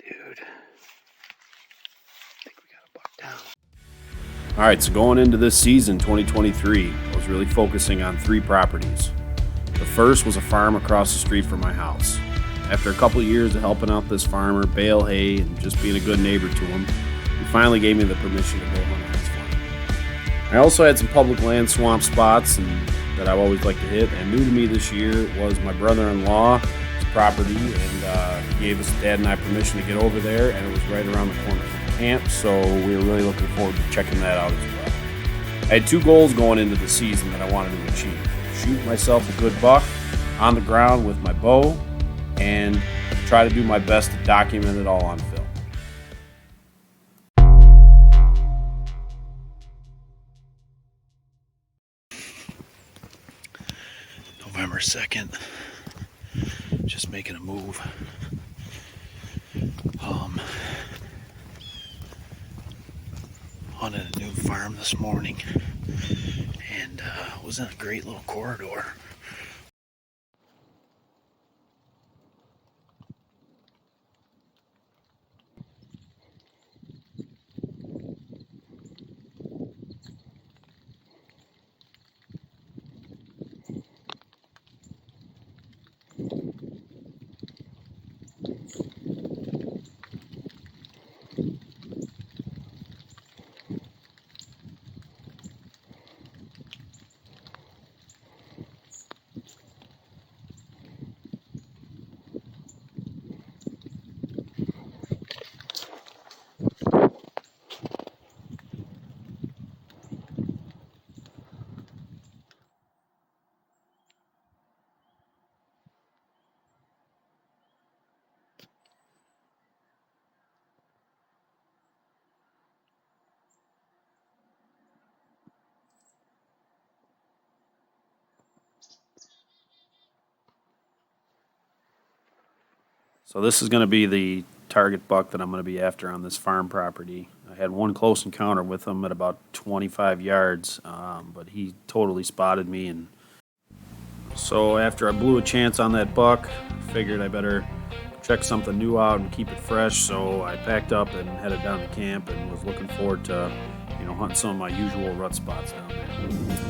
Dude, I think we got a buck down. All right, so going into this season, 2023, I was really focusing on 3 properties. The first was a farm across the street from my house. After a couple of years of helping out this farmer, bale hay, and just being a good neighbor to him, he finally gave me the permission to go hunt on his farm. I also had some public land swamp spots that I've always liked to hit, and new to me this year was my brother-in-law's property, and he gave us, Dad and I, permission to get over there, and it was right around the corner from the camp, so we were really looking forward to checking that out as well. I had 2 goals going into the season that I wanted to achieve. Shoot myself a good buck on the ground with my bow, and try to do my best to document it all on film. November 2nd, just making a move. Hunted a new farm this morning, and was in a great little corridor. So this is going to be the target buck that I'm going to be after on this farm property. I had one close encounter with him at about 25 yards, but he totally spotted me. And so after I blew a chance on that buck, figured I better check something new out and keep it fresh. So I packed up and headed down to camp and was looking forward to, hunting some of my usual rut spots down there.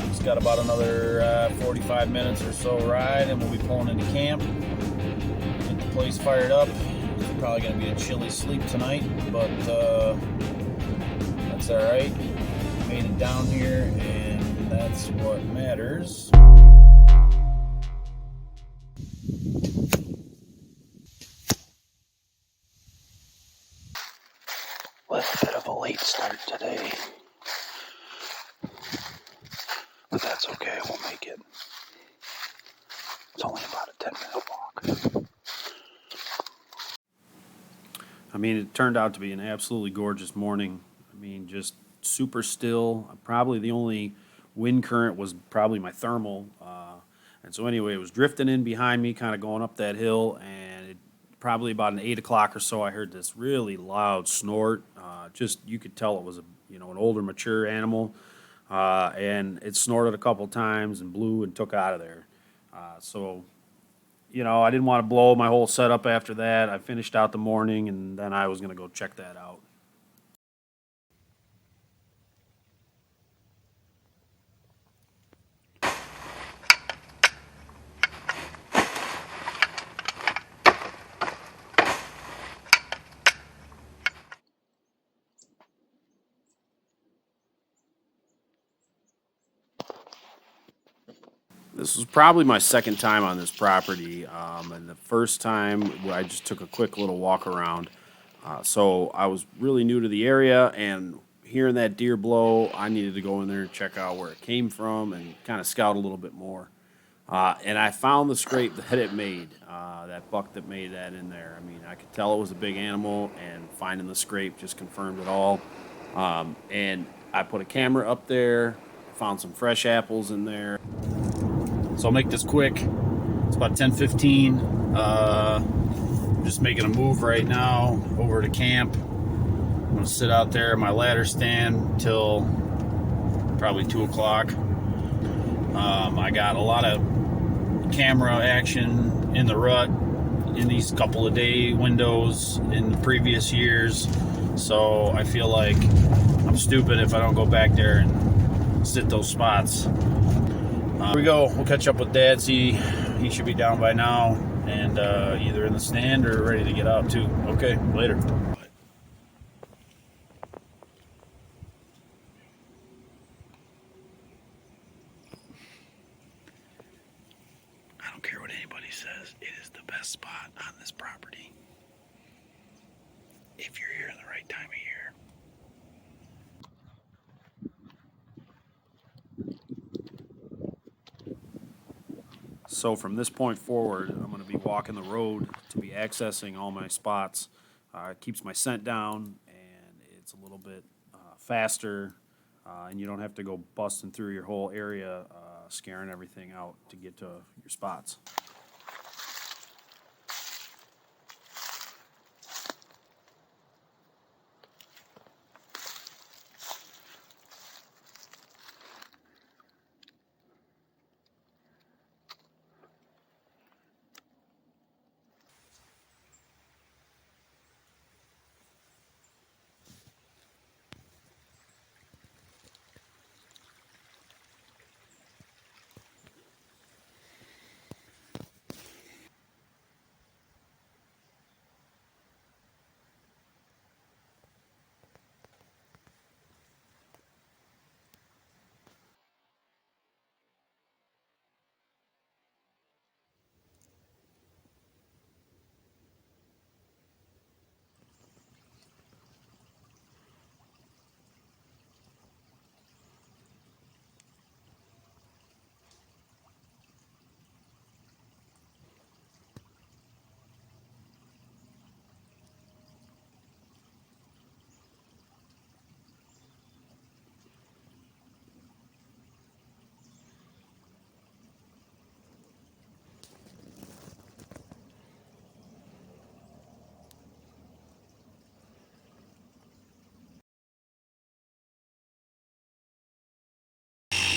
Just got about another 45 minutes or so ride, and we'll be pulling into camp. Get the place fired up. It's probably going to be a chilly sleep tonight, but that's all right. Made it down here, and that's what matters. With a bit of a late start today, but that's okay, we'll make it. It's only about a 10-minute walk. I mean, it turned out to be an absolutely gorgeous morning. I mean, just super still. Probably the only wind current was probably my thermal. And so anyway, it was drifting in behind me, kind of going up that hill, and probably about an 8 o'clock or so, I heard this really loud snort. Just, you could tell it was an older, mature animal. And it snorted a couple times and blew and took out of there. So I didn't want to blow my whole setup after that. I finished out the morning, and then I was going to go check that out. This was probably my second time on this property, and the first time I just took a quick little walk around. So I was really new to the area, and hearing that deer blow, I needed to go in there and check out where it came from and kind of scout a little bit more. And I found the scrape that it made, that buck that made that in there. I mean, I could tell it was a big animal, and finding the scrape just confirmed it all. And I put a camera up there, found some fresh apples in there. So I'll make this quick. It's about 10:15. I'm just making a move right now over to camp. I'm going to sit out there in my ladder stand till probably 2 o'clock. I got a lot of camera action in the rut, in these couple of day windows in the previous years. So I feel like I'm stupid if I don't go back there and sit those spots. Here we go. We'll catch up with Dad. See, he should be down by now and either in the stand or ready to get out too. Okay, later. I don't care what anybody says. It is the best spot on this property if you're here in the right time of year. So from this point forward, I'm going to be walking the road to be accessing all my spots. It keeps my scent down, and it's a little bit faster, and you don't have to go busting through your whole area, scaring everything out to get to your spots.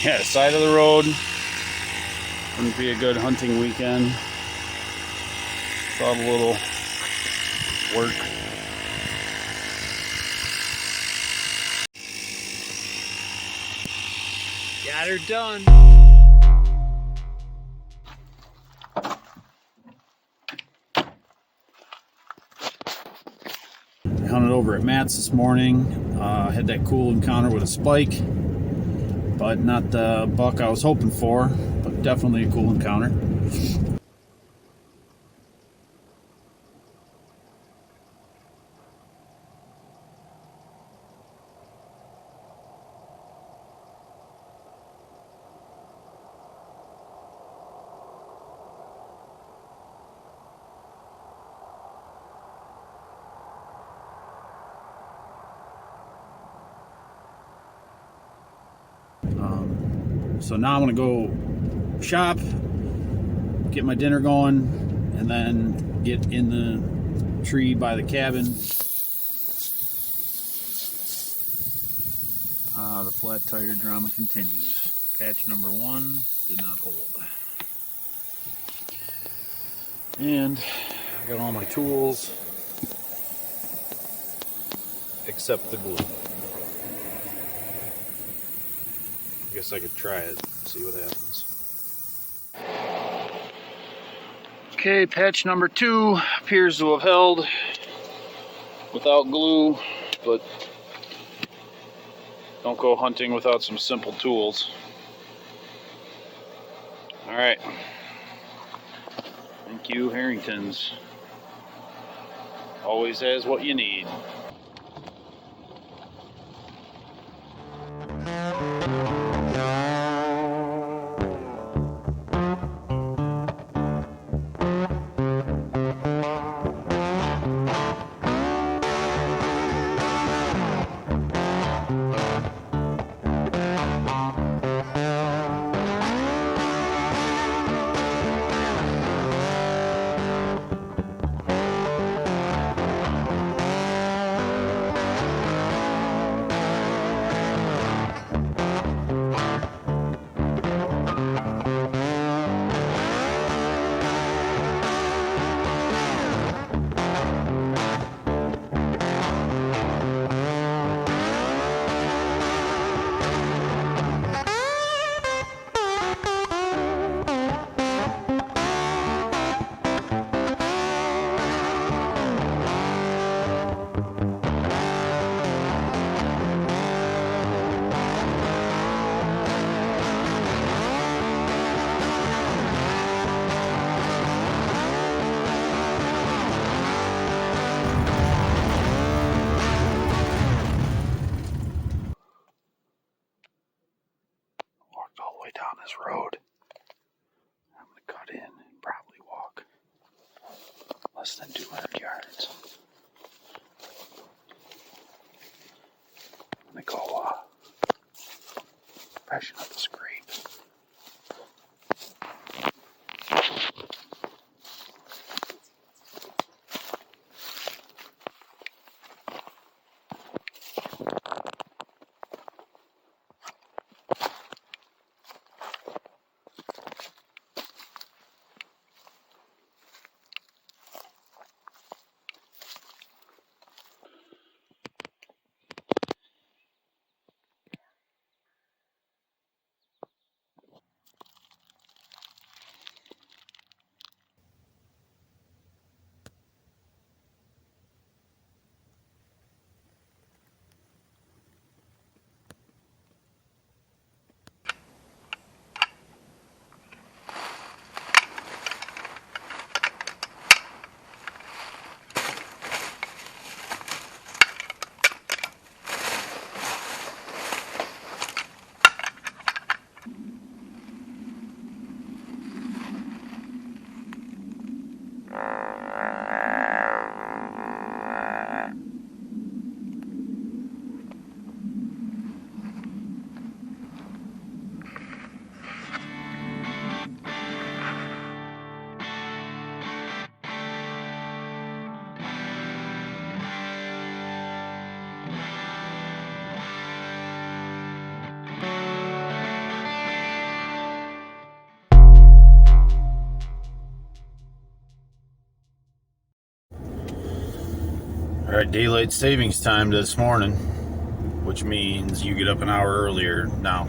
Yeah, side of the road. Wouldn't be a good hunting weekend. Thought a little work. Got her done. I hunted over at Matt's this morning. Had that cool encounter with a spike, but not the buck I was hoping for, but definitely a cool encounter. So now I'm gonna go shop, get my dinner going, and then get in the tree by the cabin. The flat tire drama continues. Patch number 1 did not hold. And I got all my tools except the glue. I guess I could try it, see what happens. Okay, patch number 2 appears to have held without glue, but don't go hunting without some simple tools. Alright. Thank you, Harrington's. Always has what you need. way down this road. I'm going to cut in and probably walk less than 200 yards. I'm going to go freshen up the scrape. All right, daylight savings time this morning, which means you get up an hour earlier. Now,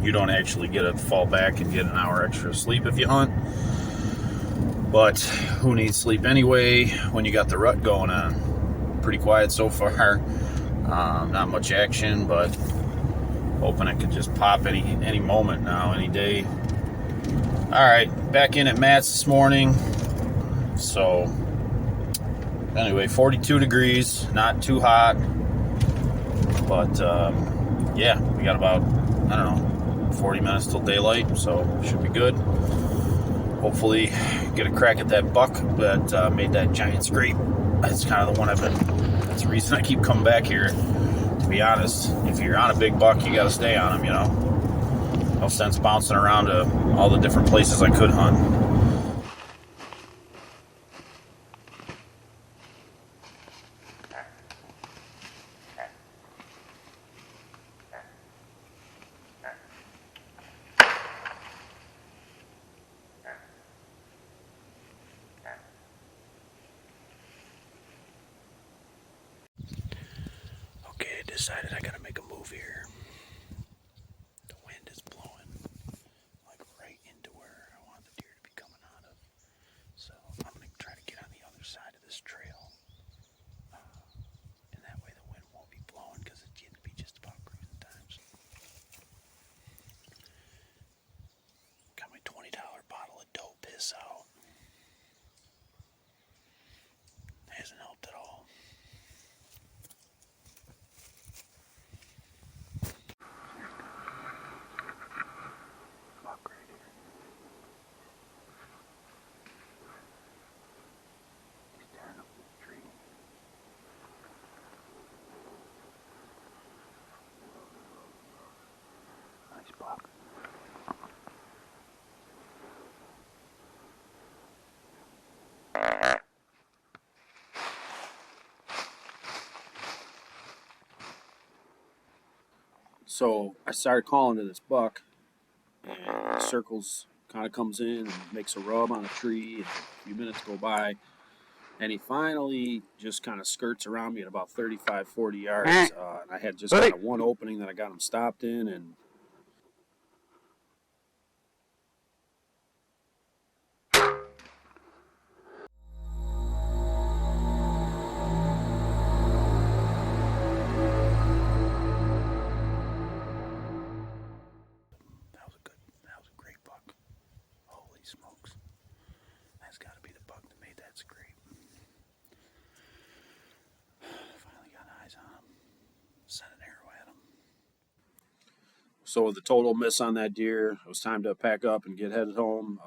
you don't actually get to fall back and get an hour extra sleep if you hunt, but who needs sleep anyway when you got the rut going on? Pretty quiet so far. Not much action, but hoping it could just pop any moment now, any day. All right, back in at Matt's this morning. So anyway, 42 degrees, not too hot, but yeah, we got about, I don't know, 40 minutes till daylight, so should be good. Hopefully get a crack at that buck that made that giant scrape. That's kind of the one that's the reason I keep coming back here, to be honest. If you're on a big buck, you got to stay on him, you know. No sense bouncing around to all the different places I could hunt. Okay, I decided I gotta make a move here. The wind is blowing like right into where I want the deer to be coming out of. So I'm gonna try to get on the other side of this trail. And that way the wind won't be blowing because it's getting to be just about cruising times. Got my $20 bottle of dope piss out. Hasn't helped at all. Buck right here. He's tearing up this tree. Nice buck. So I started calling to this buck, and he circles, kind of comes in and makes a rub on a tree. And a few minutes go by, and he finally just kind of skirts around me at about 35, 40 yards. And I had just kind of one opening that I got him stopped in, and that was a great buck. Holy smokes. That's gotta be the buck that made that scrape. Finally got eyes on him. Sent an arrow at him. So with the total miss on that deer, it was time to pack up and get headed home,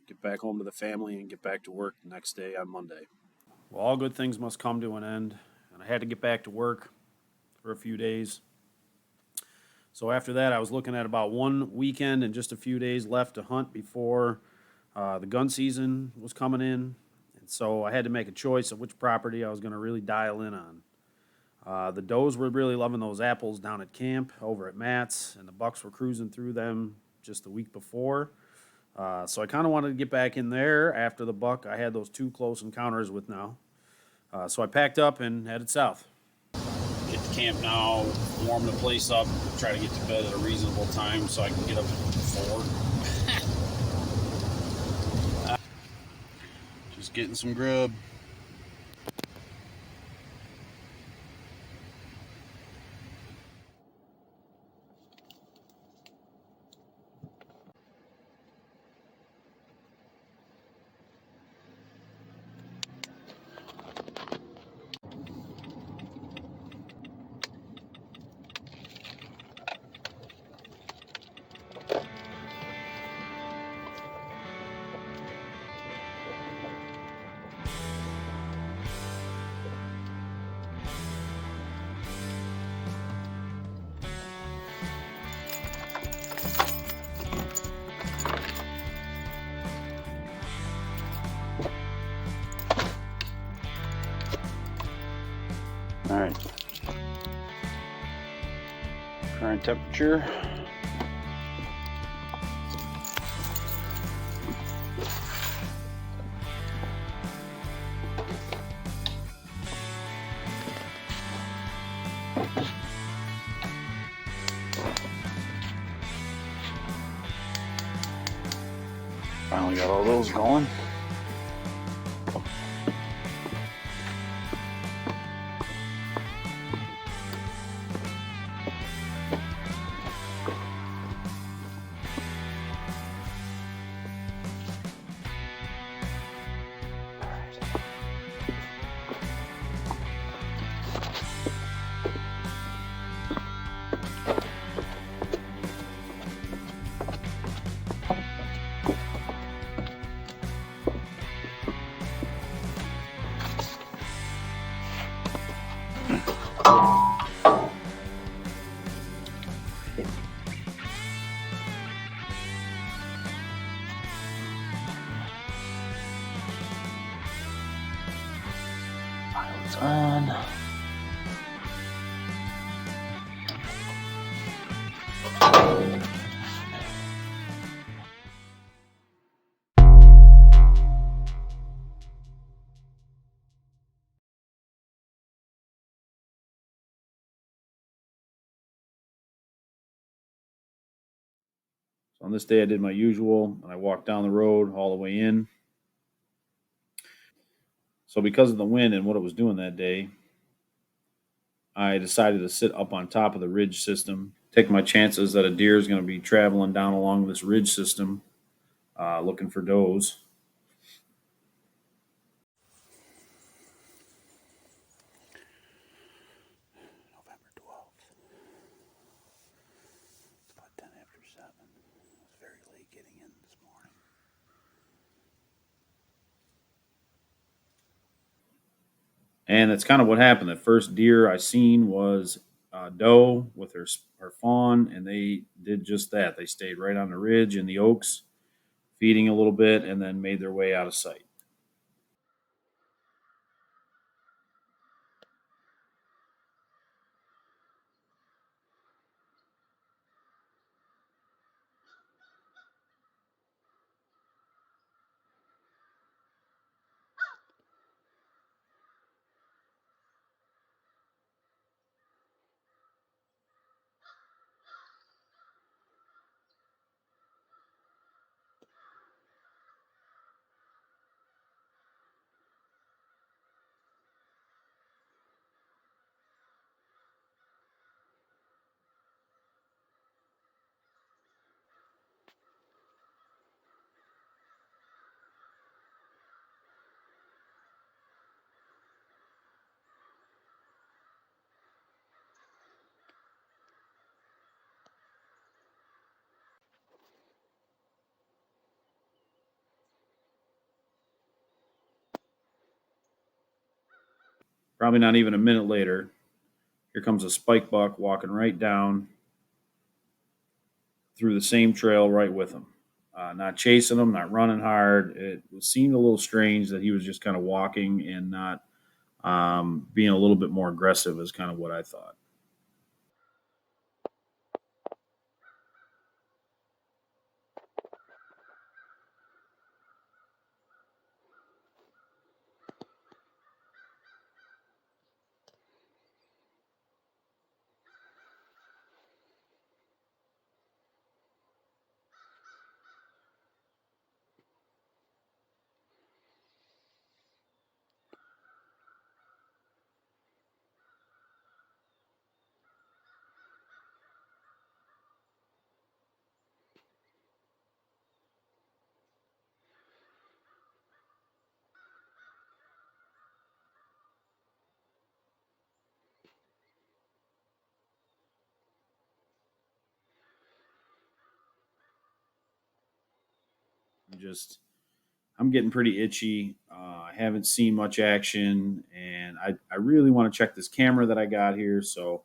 get back home to the family, and get back to work the next day on Monday. Well, all good things must come to an end, and I had to get back to work for a few days. So after that, I was looking at about one weekend and just a few days left to hunt before the gun season was coming in. And so I had to make a choice of which property I was going to really dial in on. The does were really loving those apples down at camp over at Matt's, and the bucks were cruising through them just the week before. So I kind of wanted to get back in there after the buck I had those two close encounters with now. So I packed up and headed south. Get to camp now, warm the place up, try to get to bed at a reasonable time so I can get up at 4. Just getting some grub. All right. Current temperature. Finally got all those going. Pilot's on. So on this day, I did my usual, and I walked down the road all the way in. So because of the wind and what it was doing that day, I decided to sit up on top of the ridge system, take my chances that a deer is going to be traveling down along this ridge system, looking for does. November 12th. It's about 10 after 7. It was very late getting in this morning. And that's kind of what happened. The first deer I seen was doe with her fawn, and they did just that. They stayed right on the ridge in the oaks, feeding a little bit, and then made their way out of sight. Probably not even a minute later, here comes a spike buck walking right down through the same trail right with him. Not chasing him, not running hard. It seemed a little strange that he was just kind of walking and not being a little bit more aggressive, is kind of what I thought. I'm getting pretty itchy. I haven't seen much action, and I really want to check this camera that I got here. So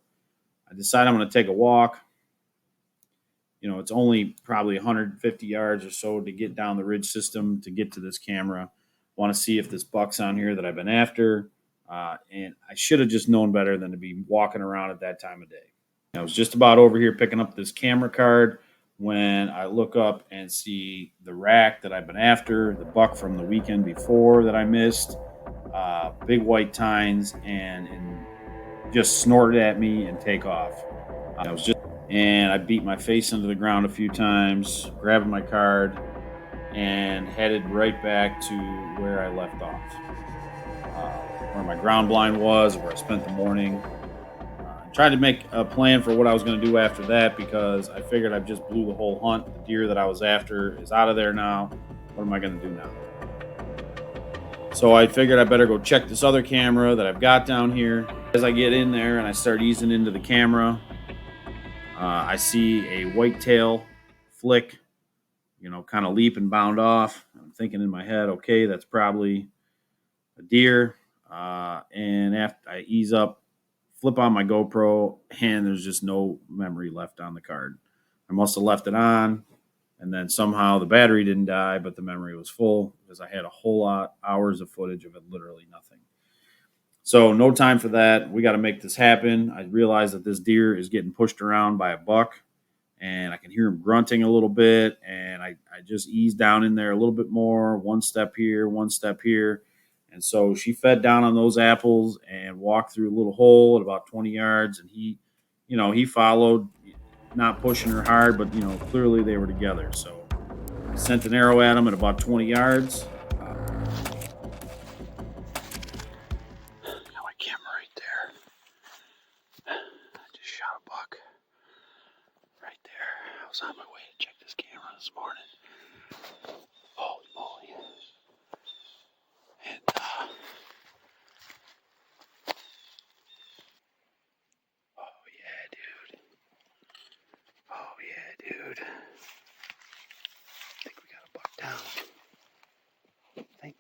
I decide I'm going to take a walk. It's only probably 150 yards or so to get down the ridge system to get to this camera. Want to see if this buck's on here that I've been after. And I should have just known better than to be walking around at that time of day. I was just about over here picking up this camera card when I look up and see the rack that I've been after, the buck from the weekend before that I missed, big white tines, and just snorted at me and take off. And I beat my face into the ground a few times, grabbing my card, and headed right back to where I left off, where my ground blind was, where I spent the morning. Tried to make a plan for what I was going to do after that because I figured I just blew the whole hunt. The deer that I was after is out of there now. What am I going to do now? So I figured I better go check this other camera that I've got down here. As I get in there and I start easing into the camera, I see a whitetail flick, kind of leap and bound off. I'm thinking in my head, okay, that's probably a deer. And after I ease up, flip on my GoPro, and there's just no memory left on the card. I must have left it on, and then somehow the battery didn't die, but the memory was full because I had a whole lot hours of footage of it, literally nothing. So no time for that. We got to make this happen. I realize that this deer is getting pushed around by a buck, and I can hear him grunting a little bit, and I just ease down in there a little bit more, one step here, one step here. And so she fed down on those apples and walked through a little hole at about 20 yards. And he followed, not pushing her hard, but, clearly they were together. So I sent an arrow at him at about 20 yards. Got my camera right there. I just shot a buck right there. I was on my way to check this camera this morning. Holy moly. And, oh yeah, dude. Oh yeah, dude. I think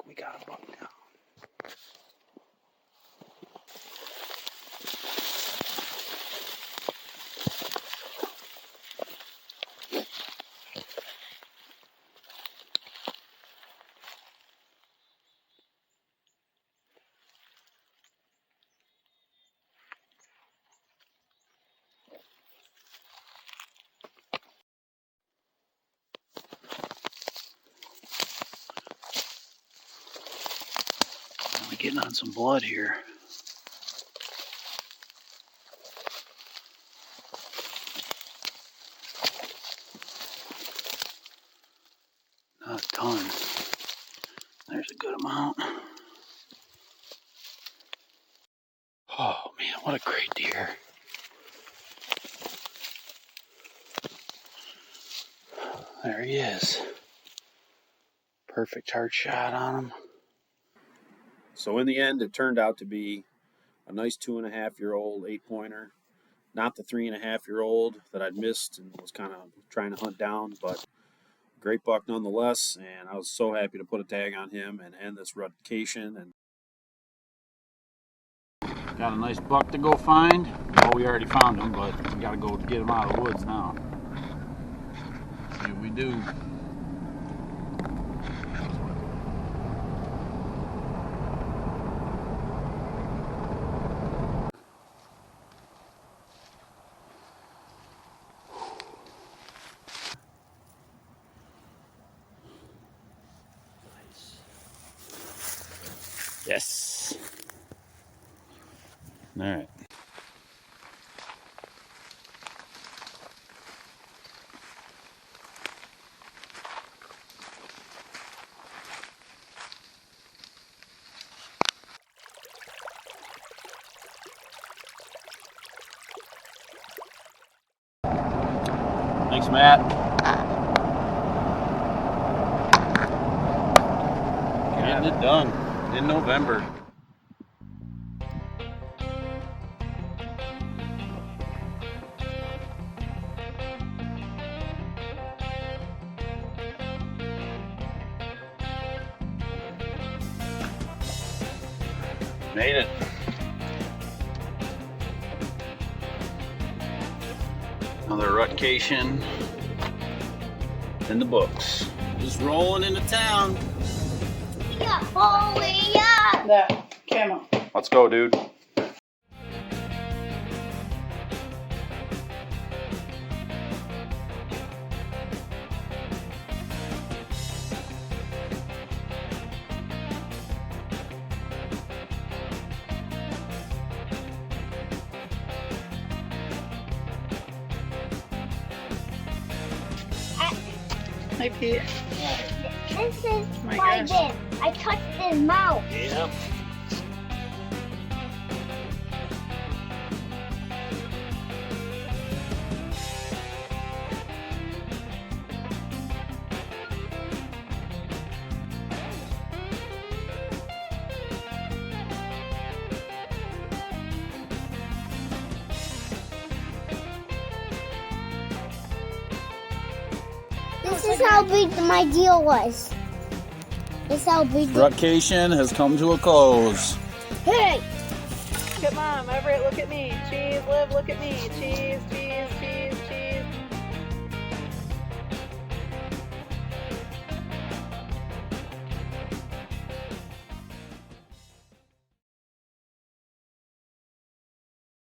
we got a buck down. We're getting on some blood here. Not a ton. There's a good amount. Oh man, what a great deer. There he is. Perfect hard shot on him. So in the end, it turned out to be a nice 2.5-year-old 8-pointer. Not the 3.5-year-old that I'd missed and was kind of trying to hunt down, but great buck nonetheless. And I was so happy to put a tag on him and end this rutcation. And Got a nice buck to go find. Well, we already found him, but we gotta go get him out of the woods now. See what we do. Yes. All right. Thanks, Matt. Getting it done in November. Made it. Another Rutcation in the books. Just rolling into town. Yeah, holy yeah! There, camera. Let's go, dude. Hi, Pete. This is My why gosh. this. I touched his mouth. Yep. This is how big my deal was. This is how big. Rutcation has come to a close. Hey! Look at Mom. Everett, look at me. Cheese, Liv, look at me. Cheese, cheese,